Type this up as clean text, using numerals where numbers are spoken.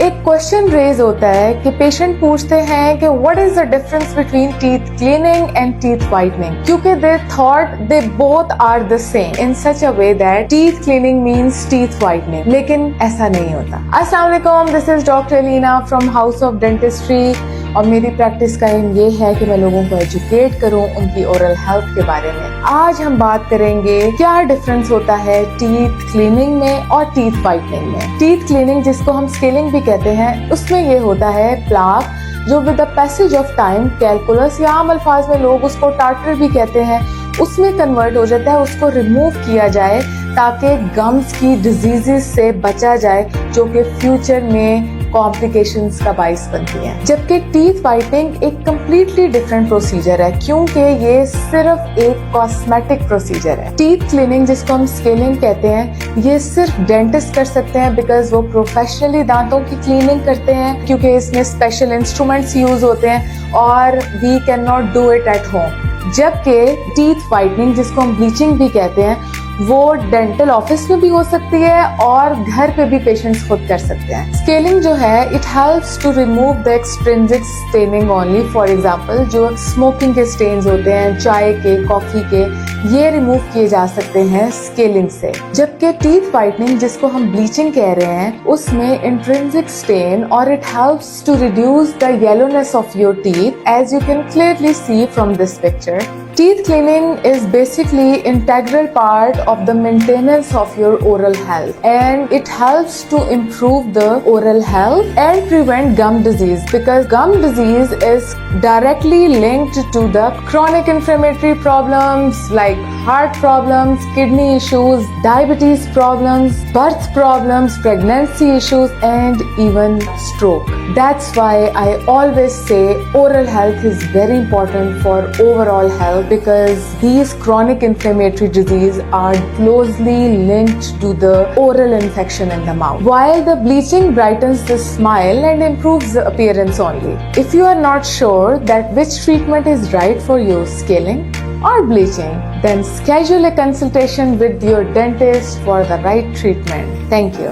एक question raise होता है कि पेशेंट पूछते हैं कि what is the difference between teeth cleaning and teeth whitening, क्योंकि they thought they both are the same in such a way that teeth cleaning means teeth whitening, लेकिन ऐसा नहीं होता। अस्सलाम वालेकुम, this is doctor Elina from house of dentistry और मेरी practice का एम ये है कि मैं लोगों को एजुकेट करूं उनकी ओरल हेल्थ के बारे में। आज हम बात करेंगे क्या डिफरेंस होता है टीथ क्लीनिंग में और टीथ वाइटनिंग में। टीथ क्लीनिंग, जिसको हम स्केलिंग भी कहते हैं, उसमें ये होता है प्लाक जो with the passage of time calculus या आम अल्फाज में लोग उसको टार्टर भी कहते हैं, उसमें कन्वर्ट हो जाता है। उसको रिमूव किया जाए ताकि गम्स की डिजीजेस से बचा जाए जो कि फ्यूचर में कॉम्प्लिकेशंस का बाइस बनती हैं। जबकि टीथ वाइटनिंग एक कम्प्लीटली डिफरेंट प्रोसीजर है, क्योंकि ये सिर्फ एक कॉस्मेटिक प्रोसीजर है। टीथ क्लीनिंग, जिसको हम स्केलिंग कहते हैं, ये सिर्फ डेंटिस्ट कर सकते हैं बिकॉज वो प्रोफेशनली दांतों की क्लीनिंग करते हैं, क्योंकि इसमें स्पेशल इंस्ट्रूमेंट्स यूज होते हैं और we can not do it at home. जबकि टीथ वाइटनिंग, जिसको हम ब्लीचिंग भी कहते हैं, वो डेंटल ऑफिस में भी हो सकती है और घर पे भी पेशेंट्स खुद कर सकते हैं। स्केलिंग जो है, it helps to remove the extrinsic staining only. For example, जो स्मोकिंग के स्टेन्स होते हैं, चाय के, कॉफी के, ये रिमूव किए जा सकते हैं स्केलिंग से। जबकि टीथ वाइटनिंग, जिसको हम ब्लीचिंग कह रहे हैं, उसमें इंट्रिंसिक स्टेन और it helps to reduce the yellowness of your teeth, as you can clearly see from this picture. Teeth cleaning is basically integral part of the maintenance of your oral health, and it helps to improve the oral health and prevent gum disease, because gum disease is directly linked to the chronic inflammatory problems like heart problems, kidney issues, diabetes problems, birth problems, pregnancy issues, and even stroke. That's why I always say oral health is very important for overall health, because these chronic inflammatory diseases are closely linked to the oral infection in the mouth. While the bleaching brightens the smile and improves the appearance only. If you are not sure that which treatment is right for you, scaling or bleaching, then schedule a consultation with your dentist for the right treatment. Thank you.